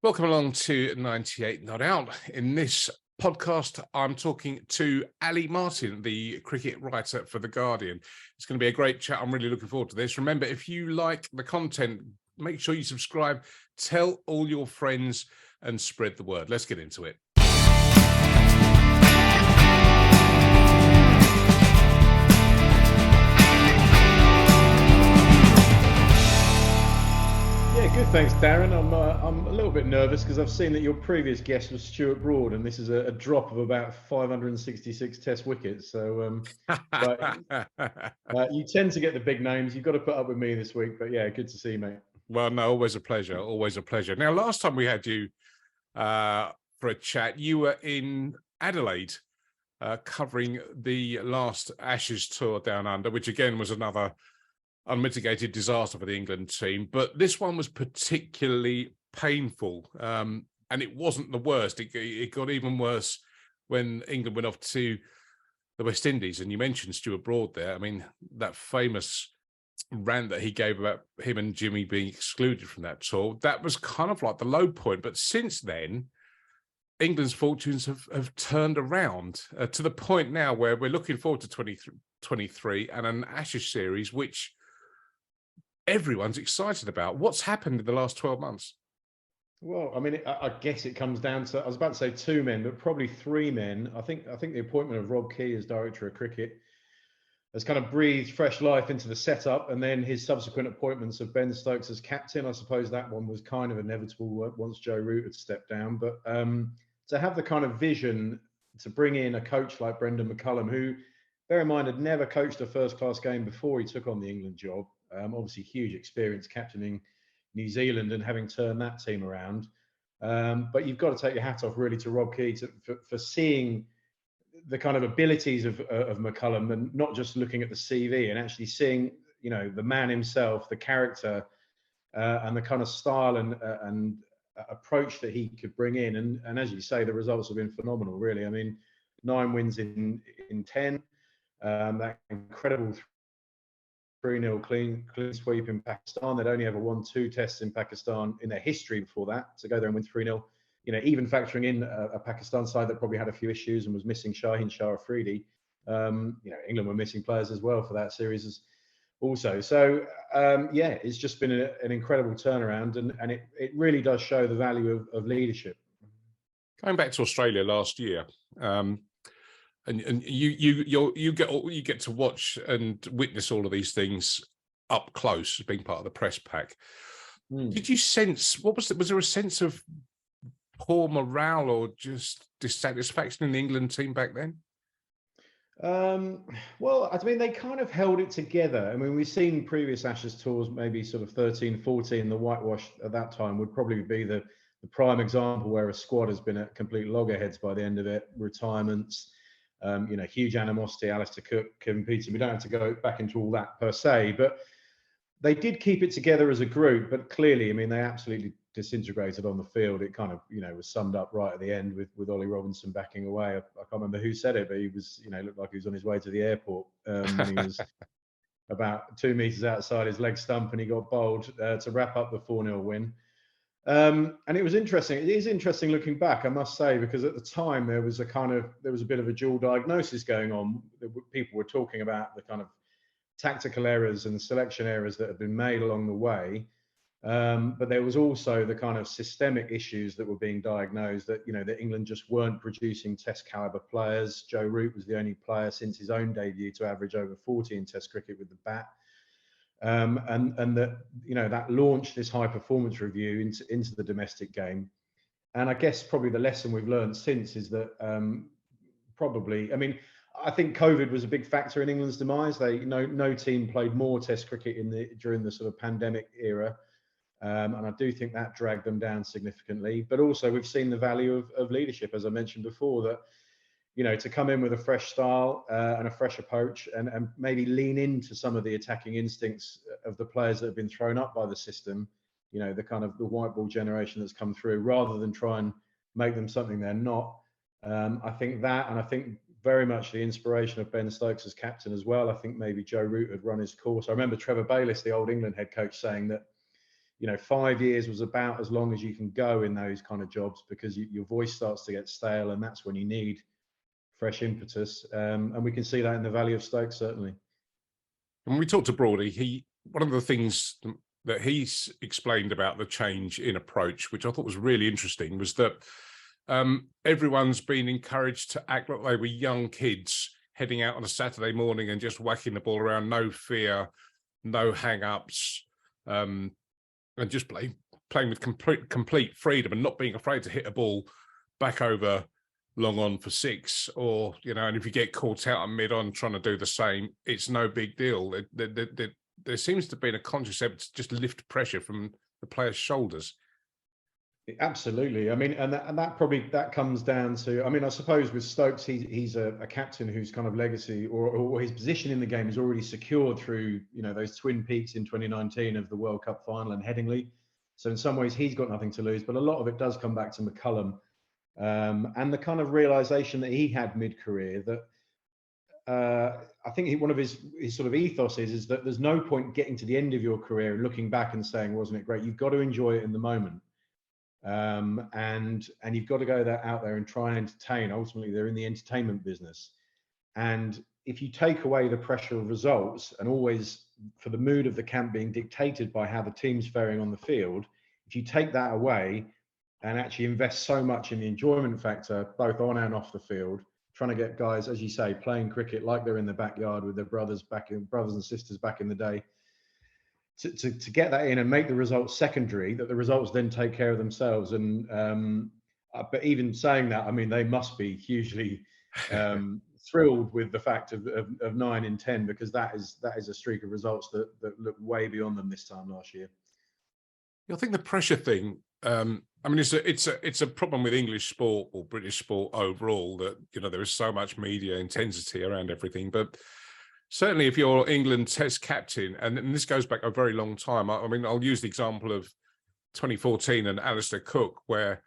Welcome along to 98 Not Out. In this podcast, I'm talking to Ali Martin, the cricket writer for The Guardian. It's going to be a great chat. I'm really looking forward to this. Remember, if you like the content, make sure you subscribe, tell all your friends, and spread the word. Let's get into it. Good, thanks, Darren. I'm a little bit nervous because I've seen that your previous guest was Stuart Broad, and this is a drop of about 566 Test wickets. So, but you tend to get the big names. You've got to put up with me this week. But yeah, good to see you, mate. Well, no, always a pleasure. Always a pleasure. Now, last time we had you for a chat, you were in Adelaide covering the last Ashes tour down under, which again was another unmitigated disaster for the England team, but this one was particularly painful, and it wasn't the worst. It got even worse when England went off to the West Indies, and you mentioned Stuart Broad there. I mean, that famous rant that he gave about him and Jimmy being excluded from that tour, that was kind of like the low point. But since then, England's fortunes have turned around to the point now where we're looking forward to 2023 and an Ashes series, which everyone's excited about. What's happened in the last 12 months? Well, I mean, I guess it comes down to, I was about to say two men, but probably three men. I think the appointment of Rob Key as director of cricket has kind of breathed fresh life into the setup, and then his subsequent appointments of Ben Stokes as captain. I suppose that one was kind of inevitable once Joe Root had stepped down. But to have the kind of vision to bring in a coach like Brendan McCallum, who, bear in mind, had never coached a first-class game before he took on the England job. Obviously, huge experience captaining New Zealand and having turned that team around. But you've got to take your hat off really to Rob Key for seeing the kind of abilities of McCallum, and not just looking at the CV and actually seeing, you know, the man himself, the character, and the kind of style and approach that he could bring in. And as you say, the results have been phenomenal, really. I mean, 9 wins in 10. That incredible 3-0 clean sweep in Pakistan. They'd only ever won 2 tests in Pakistan in their history before that. To go there and win 3-0, you know, even factoring in a Pakistan side that probably had a few issues and was missing Shaheen Shah Afridi. You know, England were missing players as well for that series also. So, yeah, it's just been an incredible turnaround, and it really does show the value of leadership. Going back to Australia last year, and you get to watch and witness all of these things up close, being part of the press pack. Did you sense, was there a sense of poor morale or just dissatisfaction in the England team back then? Well, I mean, they kind of held it together. I mean, we've seen previous Ashes tours, maybe sort of 13, 14. The whitewash at that time would probably be the prime example where a squad has been at complete loggerheads by the end of it. Retirements, you know, huge animosity. Alistair Cook, Kevin Peterson. We don't have to go back into all that per se, but they did keep it together as a group. But clearly, I mean, they absolutely disintegrated on the field. It kind of, you know, was summed up right at the end with Ollie Robinson backing away. I can't remember who said it, but he was, you know, looked like he was on his way to the airport when he was about 2 meters outside his leg stump, and he got bowled to wrap up the 4-0 win. And it was interesting. It is interesting looking back, I must say, because at the time there was a bit of a dual diagnosis going on. People were talking about the kind of tactical errors and selection errors that had been made along the way. But there was also the kind of systemic issues that were being diagnosed, that, you know, that England just weren't producing Test caliber players. Joe Root was the only player since his own debut to average over 40 in Test cricket with the bat. And that, you know, that launched this high performance review into the domestic game. And I guess probably the lesson we've learned since is that probably, I mean, I think COVID was a big factor in England's demise. No team played more Test cricket during the sort of pandemic era. And I do think that dragged them down significantly. But also we've seen the value of leadership, as I mentioned before, that, you know, to come in with a fresh style and a fresh approach, and maybe lean into some of the attacking instincts of the players that have been thrown up by the system, you know, the kind of the white ball generation that's come through, rather than try and make them something they're not. I think that, and I think very much the inspiration of Ben Stokes as captain as well. I think maybe Joe Root had run his course. I remember Trevor Bayliss, the old England head coach, saying that, 5 years was about as long as you can go in those kind of jobs, because your voice starts to get stale, and that's when you need fresh impetus. And we can see that in the Valley of Stokes, certainly. And when we talked to Broady, one of the things that he's explained about the change in approach, which I thought was really interesting, was that everyone's been encouraged to act like they were young kids heading out on a Saturday morning and just whacking the ball around, no fear, no hang-ups, and just playing with complete freedom, and not being afraid to hit a ball back over long on for six, or and if you get caught out on mid-on trying to do the same, it's no big deal. There seems to be a conscious effort to just lift pressure from the players' shoulders. Absolutely. I mean, and that comes down to, I mean, I suppose with Stokes, he's a captain whose kind of legacy or his position in the game is already secured through, those twin peaks in 2019 of the World Cup final and Headingley. So in some ways he's got nothing to lose, but a lot of it does come back to McCallum, and the kind of realization that he had mid-career that I think one of his sort of ethos is that there's no point getting to the end of your career and looking back and saying, wasn't it great? You've got to enjoy it in the moment. And you've got to go out there and try and entertain. Ultimately, they're in the entertainment business. And if you take away the pressure of results, and always for the mood of the camp being dictated by how the team's faring on the field, if you take that away and actually invest so much in the enjoyment factor, both on and off the field, trying to get guys, as you say, playing cricket like they're in the backyard with their brothers and sisters back in the day, to get that in and make the results secondary, that the results then take care of themselves. And but even saying that, I mean, they must be hugely thrilled with the fact of 9 in 10, because that is a streak of results that look way beyond them this time last year. I think the pressure thing, I mean, it's a problem with English sport or British sport overall, that there is so much media intensity around everything. But certainly if you're England Test captain, and this goes back a very long time, I mean, I'll use the example of 2014 and Alistair Cook, where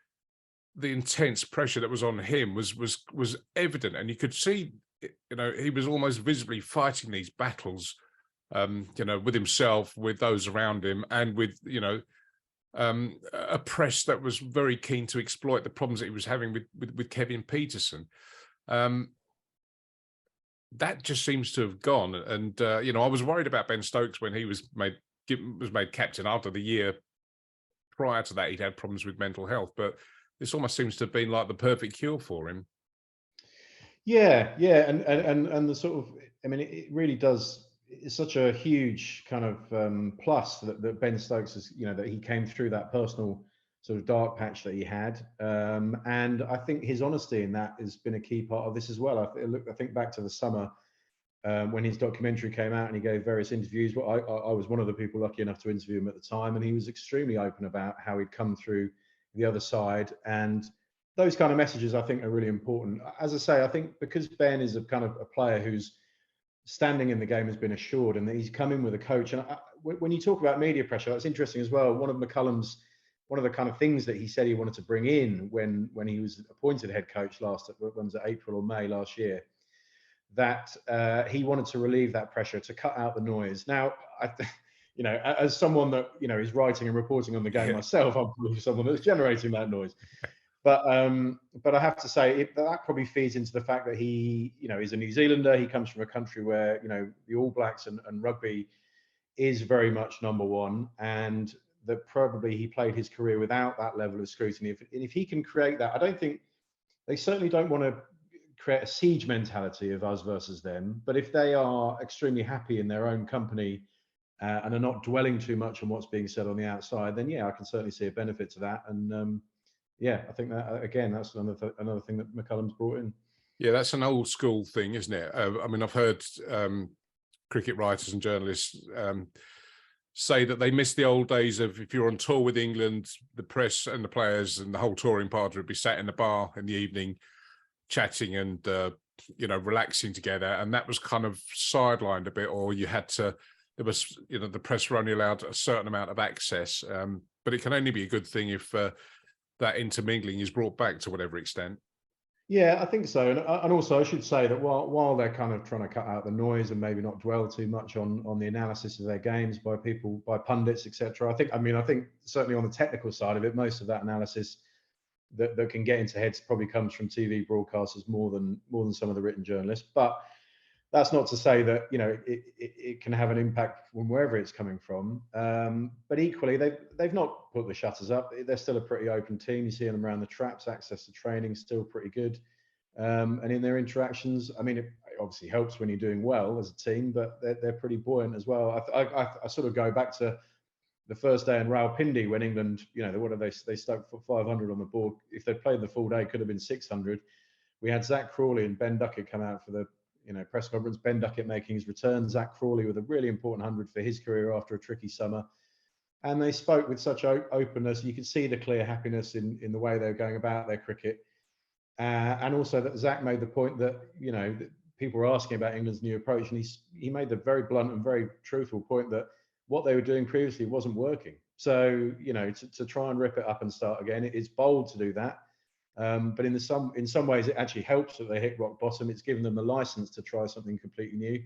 the intense pressure that was on him was evident, and you could see, he was almost visibly fighting these battles, with himself, with those around him, and with, a press that was very keen to exploit the problems that he was having with Kevin Peterson. That just seems to have gone. And, I was worried about Ben Stokes when he was made captain. After the year prior to that, he'd had problems with mental health, but this almost seems to have been like the perfect cure for him. Yeah. And the sort of, I mean, it really does. It's such a huge kind of plus that Ben Stokes is, that he came through that personal sort of dark patch that he had. And I think his honesty in that has been a key part of this as well. I think back to the summer when his documentary came out and he gave various interviews. But I was one of the people lucky enough to interview him at the time, and he was extremely open about how he'd come through the other side. And those kind of messages, I think, are really important. As I say, I think because Ben is a kind of a player whose standing in the game has been assured, and that he's come in with a coach. And when you talk about media pressure, that's interesting as well. One of the kind of things that he said he wanted to bring in when he was appointed head coach when was it, April or May last year, that he wanted to relieve that pressure, to cut out the noise. Now, as someone that is writing and reporting on the game myself, I'm probably someone that's generating that noise. But I have to say that probably feeds into the fact that he, is a New Zealander. He comes from a country where, the All Blacks and rugby is very much number one, and that probably he played his career without that level of scrutiny. If he can create that, I don't think they certainly don't want to create a siege mentality of us versus them. But if they are extremely happy in their own company and are not dwelling too much on what's being said on the outside, then I can certainly see a benefit to that. And I think that again, that's another thing that McCallum's brought in. Yeah, that's an old school thing, isn't it? I mean, I've heard cricket writers and journalists say that they miss the old days of, if you're on tour with England, the press and the players and the whole touring party would be sat in the bar in the evening, chatting and relaxing together, and that was kind of sidelined a bit, or you had to. There was, the press were only allowed a certain amount of access, but it can only be a good thing if that intermingling is brought back to whatever extent. Yeah, I think so. And also I should say that while they're kind of trying to cut out the noise and maybe not dwell too much on the analysis of their games by people, by pundits, etc. I think certainly on the technical side of it, most of that analysis that can get into heads probably comes from TV broadcasters more than some of the written journalists. But that's not to say that it can have an impact from wherever it's coming from. But equally, they've not put the shutters up. They're still a pretty open team. You see them around the traps. Access to training still pretty good. And in their interactions, I mean, it obviously helps when you're doing well as a team, but they're pretty buoyant as well. I sort of go back to the first day in Rawalpindi when England, what did they stuck for 500 on the board. If they'd played the full day, it could have been 600. We had Zach Crawley and Ben Duckett come out for the press conference. Ben Duckett making his return. Zach Crawley with a really important 100 for his career after a tricky summer. And they spoke with such openness. You could see the clear happiness in the way they were going about their cricket. And also that Zach made the point that, that people were asking about England's new approach. And he made the very blunt and very truthful point that what they were doing previously wasn't working. So, to try and rip it up and start again, it's bold to do that. But in some ways, it actually helps that they hit rock bottom. It's given them the license to try something completely new.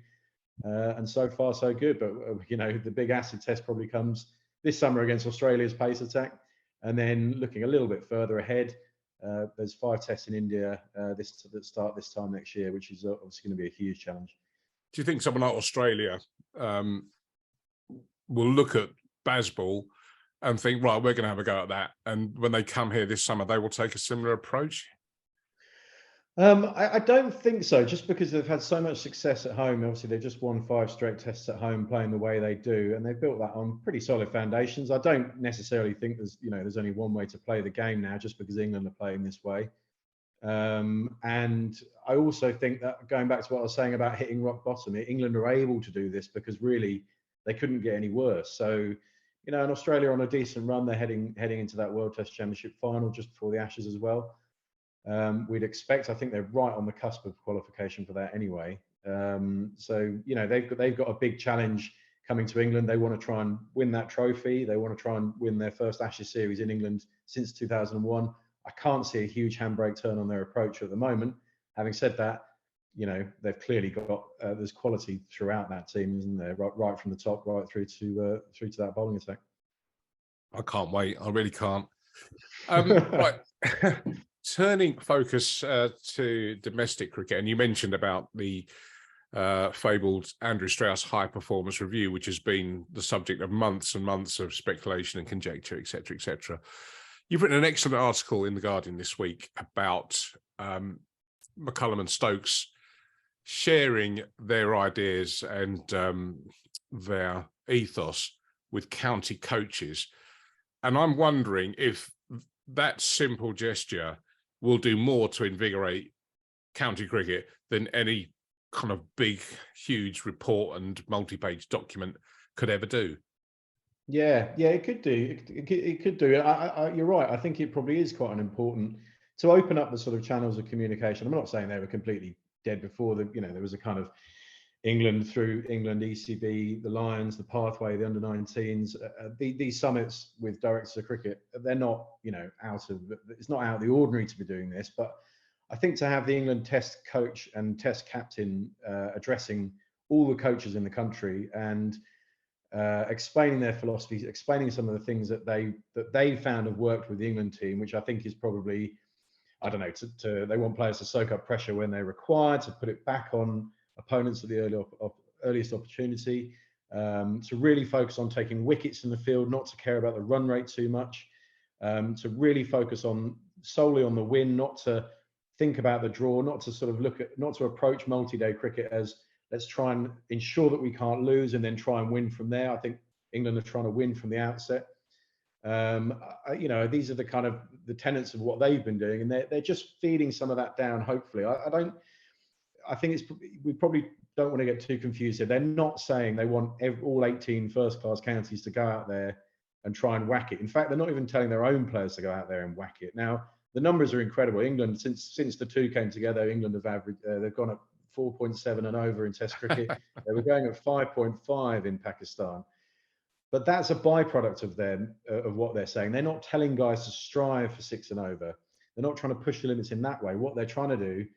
And so far, so good. But, the big acid test probably comes this summer against Australia's pace attack. And then looking a little bit further ahead, there's 5 tests in India that start this time next year, which is obviously going to be a huge challenge. Do you think someone like Australia will look at Bazball and think, right, we're going to have a go at that, and when they come here this summer, they will take a similar approach? I don't think so, just because they've had so much success at home. Obviously, they've just won 5 straight tests at home, playing the way they do, and they've built that on pretty solid foundations. I don't necessarily think there's only one way to play the game now, just because England are playing this way. And I also think that, going back to what I was saying about hitting rock bottom, England are able to do this because really they couldn't get any worse. So, and Australia on a decent run. They're heading into that World Test Championship final just before the Ashes as well. We'd expect. I think they're right on the cusp of qualification for that anyway. So they've got a big challenge coming to England. They want to try and win that trophy. They want to try and win their first Ashes series in England since 2001. I can't see a huge handbrake turn on their approach at the moment. Having said that, they've clearly got there's quality throughout that team, isn't there? Right from the top, right through to that bowling attack. I can't wait. I really can't. Right. Turning focus to domestic cricket, and you mentioned about the fabled Andrew Strauss high performance review, which has been the subject of months and months of speculation and conjecture, etc., etc. You've written an excellent article in The Guardian this week about McCallum and Stokes sharing their ideas and their ethos with county coaches. And I'm wondering if that simple gesture will do more to invigorate county cricket than any kind of big, huge report and multi-page document could ever do. Yeah, it could do. It could do. You're right. I think it probably is quite an important to open up the sort of channels of communication. I'm not saying they were completely dead before. There was a kind of England through England, ECB, the Lions, the pathway, the under-19s. These summits with directors of cricket, they're not, it's not out of the ordinary to be doing this. But I think to have the England Test coach and Test captain addressing all the coaches in the country and explaining their philosophies, explaining some of the things that they found have worked with the England team, which I think is probably, I don't know, they want players to soak up pressure when they're required, to put it back on opponents at the earliest opportunity, to really focus on taking wickets in the field, not to care about the run rate too much, to really focus solely on the win, not to think about the draw, not to approach multi-day cricket as let's try and ensure that we can't lose and then try and win from there. I think England are trying to win from the outset. These are the kind of the tenets of what they've been doing, and they're just feeding some of that down. Hopefully, I think we probably don't want to get too confused here. They're not saying they want all 18 first-class counties to go out there and try and whack it. In fact, they're not even telling their own players to go out there and whack it. Now, the numbers are incredible. England, since the two came together, England have averaged. They've gone up 4.7 and over in Test cricket. They were going at 5.5 in Pakistan. But that's a byproduct of what they're saying. They're not telling guys to strive for 6 and over. They're not trying to push the limits in that way. What they're trying to do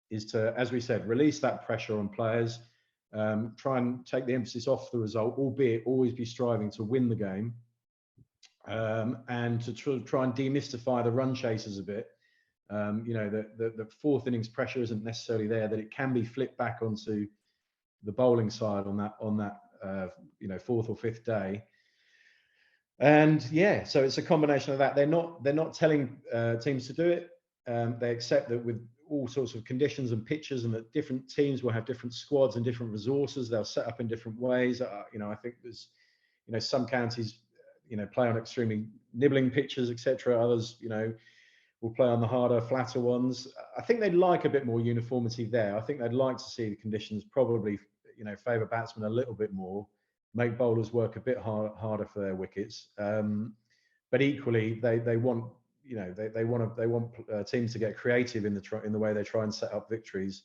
is to, as we said, release that pressure on players, try and take the emphasis off the result, albeit always be striving to win the game, and to try and demystify the run chasers a bit. The fourth innings pressure isn't necessarily there, that it can be flipped back onto the bowling side on that fourth or fifth day. And yeah, so it's a combination of that. They're not telling teams to do it. They accept that with all sorts of conditions and pitches, and that different teams will have different squads and different resources. They'll set up in different ways. I think there's, some counties, play on extremely nibbling pitches, etc. Others, will play on the harder, flatter ones. I think they'd like a bit more uniformity there. I think they'd like to see the conditions probably, favour batsmen a little bit more, make bowlers work a bit harder for their wickets. But equally, they want, they want teams to get creative in the way they try and set up victories.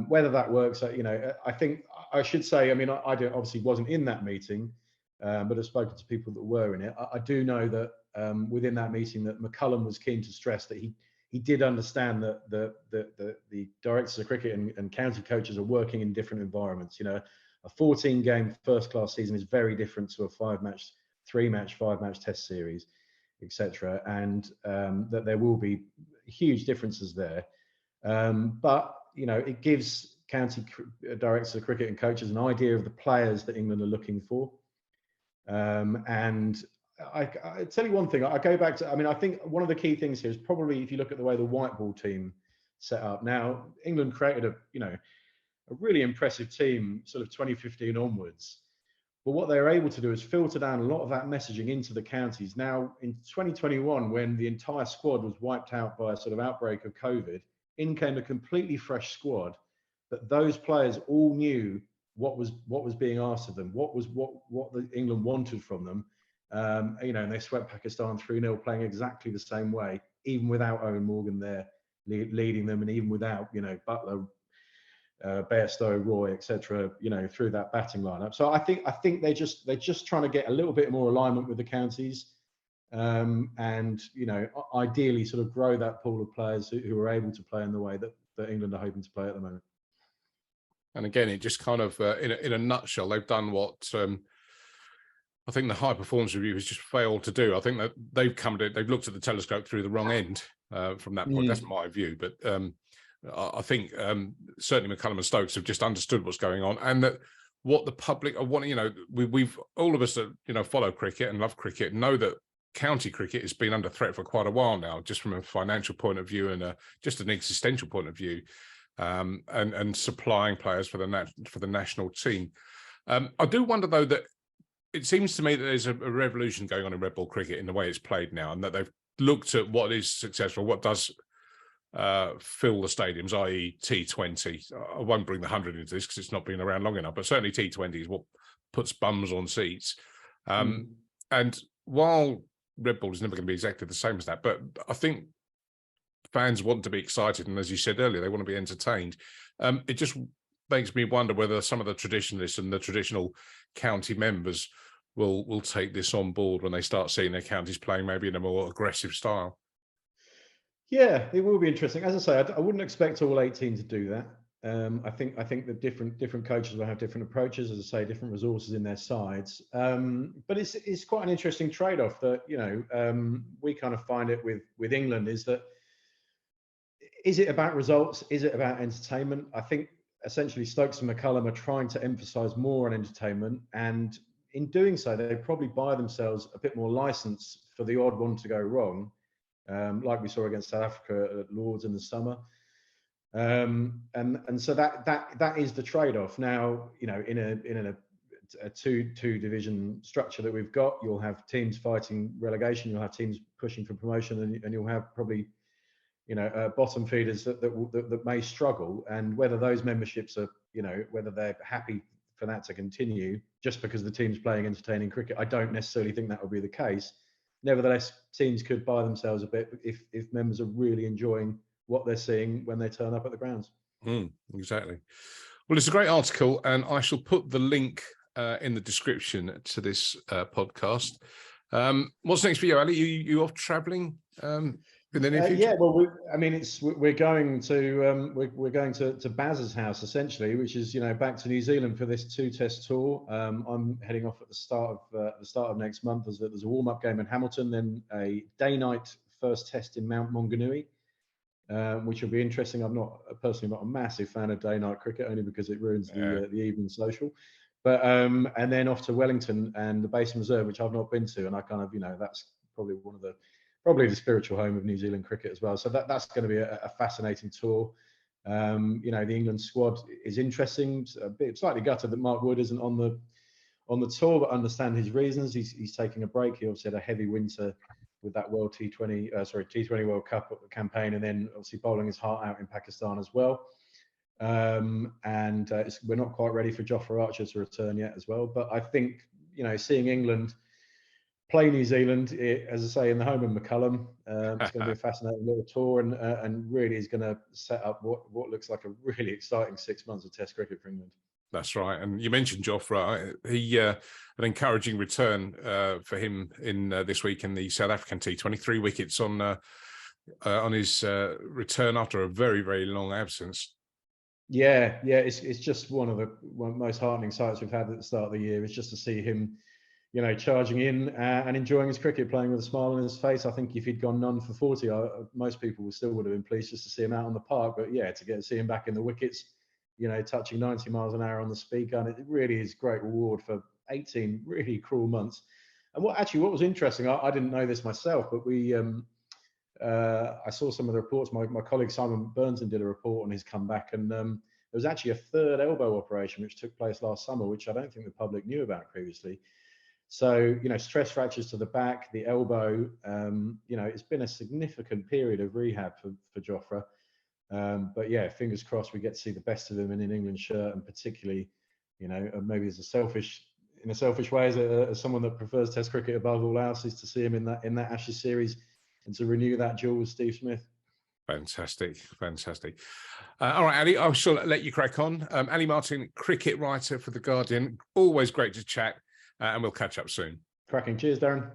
Whether that works, I think I should say. I mean, I obviously wasn't in that meeting, but I've spoken to people that were in it. I do know that within that meeting, that McCallum was keen to stress that he did understand that the directors of cricket and county coaches are working in different environments. A 14-game first-class season is very different to a 5-match, 3-match, 5-match Test series, etc., and that there will be huge differences there. But it gives county directors of cricket and coaches an idea of the players that England are looking for. And I tell you one thing. I go back to. I think one of the key things here is probably if you look at the way the white ball team set up. Now, England created a really impressive team, sort of 2015 onwards. But what they were able to do is filter down a lot of that messaging into the counties. Now, in 2021, when the entire squad was wiped out by a sort of outbreak of COVID, in came a completely fresh squad. That those players all knew what was being asked of them, what England wanted from them. And they swept Pakistan 3-0, playing exactly the same way, even without Owen Morgan there leading them, and even without Butler, Bairstow, Roy, etc. Through that batting lineup. So I think they're just trying to get a little bit more alignment with the counties, and ideally sort of grow that pool of players who are able to play in the way that England are hoping to play at the moment. And again, it just kind of, in a nutshell, they've done what I think the high performance review has just failed to do. I think that they've looked at the telescope through the wrong end from that point. That's my view. But I think certainly McCallum and Stokes have just understood what's going on, and that what the public are wanting. We've all of us that follow cricket and love cricket know that county cricket has been under threat for quite a while now, just from a financial point of view and just an existential point of view. And supplying players for the national team. I do wonder, though, that it seems to me that there's a revolution going on in red ball cricket in the way it's played now, and that they've looked at what is successful, what does fill the stadiums, i.e. T20. I won't bring the 100 into this because it's not been around long enough, but certainly T20 is what puts bums on seats. And while red ball is never going to be exactly the same as that, but I think fans want to be excited, and as you said earlier, they want to be entertained. It just makes me wonder whether some of the traditionalists and the traditional county members will take this on board when they start seeing their counties playing maybe in a more aggressive style. Yeah, it will be interesting. As I say, I wouldn't expect all 18 to do that. I think that different coaches will have different approaches, as I say, different resources in their sides. But it's quite an interesting trade-off that we kind of find it with England, is that, is it about results? Is it about entertainment? I think essentially Stokes and McCallum are trying to emphasise more on entertainment, and in doing so, they probably buy themselves a bit more license for the odd one to go wrong, like we saw against South Africa at Lords in the summer. And so that is the trade-off. Now, in a two division structure that we've got, you'll have teams fighting relegation, you'll have teams pushing for promotion, and you'll have probably bottom feeders that may struggle, and whether those memberships are, whether they're happy for that to continue just because the team's playing entertaining cricket, I don't necessarily think that will be the case. Nevertheless, teams could buy themselves a bit if members are really enjoying what they're seeing when they turn up at the grounds. Exactly. Well, it's a great article, and I shall put the link in the description to this podcast. What's next for you, Ali? You off travelling? in the near future? Yeah, well, I mean, we're going to Baz's house essentially, which is back to New Zealand for this 2-test tour. I'm heading off at the start of next month. There's a warm-up game in Hamilton, then a day-night first test in Mount Maunganui, which will be interesting. I'm personally not a massive fan of day-night cricket, only because it ruins the evening social. But and then off to Wellington and the Basin Reserve, which I've not been to, and I kind of that's probably probably the spiritual home of New Zealand cricket as well. So that's going to be a fascinating tour. The England squad is interesting. A bit slightly gutted that Mark Wood isn't on the tour, but understand his reasons. He's taking a break. He obviously had a heavy winter with that T20 World Cup campaign, and then obviously bowling his heart out in Pakistan as well. We're not quite ready for Jofra Archer to return yet as well. But I think seeing England play New Zealand, as I say, in the home of McCallum, it's going to be a fascinating little tour, and really is going to set up what looks like a really exciting 6 months of Test cricket for England. That's right. And you mentioned Jofra. He an encouraging return for him in this week in the South African T20. 3 wickets on his return after a very, very long absence. Yeah, it's just one of the most heartening sights we've had at the start of the year. Is just to see him, charging in and enjoying his cricket, playing with a smile on his face. I think if he'd gone none for 40, most people still would have been pleased just to see him out on the park. But yeah, to see him back in the wickets, touching 90 miles an hour on the speed gun, it really is great reward for 18 really cruel months. And what was interesting, I didn't know this myself, but I saw some of the reports. My colleague Simon Burnson did a report on his comeback, and there was actually a third elbow operation which took place last summer, which I don't think the public knew about previously. So, stress fractures to the back, the elbow, it's been a significant period of rehab for Jofra. But yeah, fingers crossed we get to see the best of him in an England shirt, and particularly, maybe in a selfish way, as someone that prefers Test cricket above all else, is to see him in that Ashes series and to renew that duel with Steve Smith. Fantastic. All right, Ali, I shall let you crack on. Ali Martin, cricket writer for The Guardian. Always great to chat, and we'll catch up soon. Cracking. Cheers, Darren.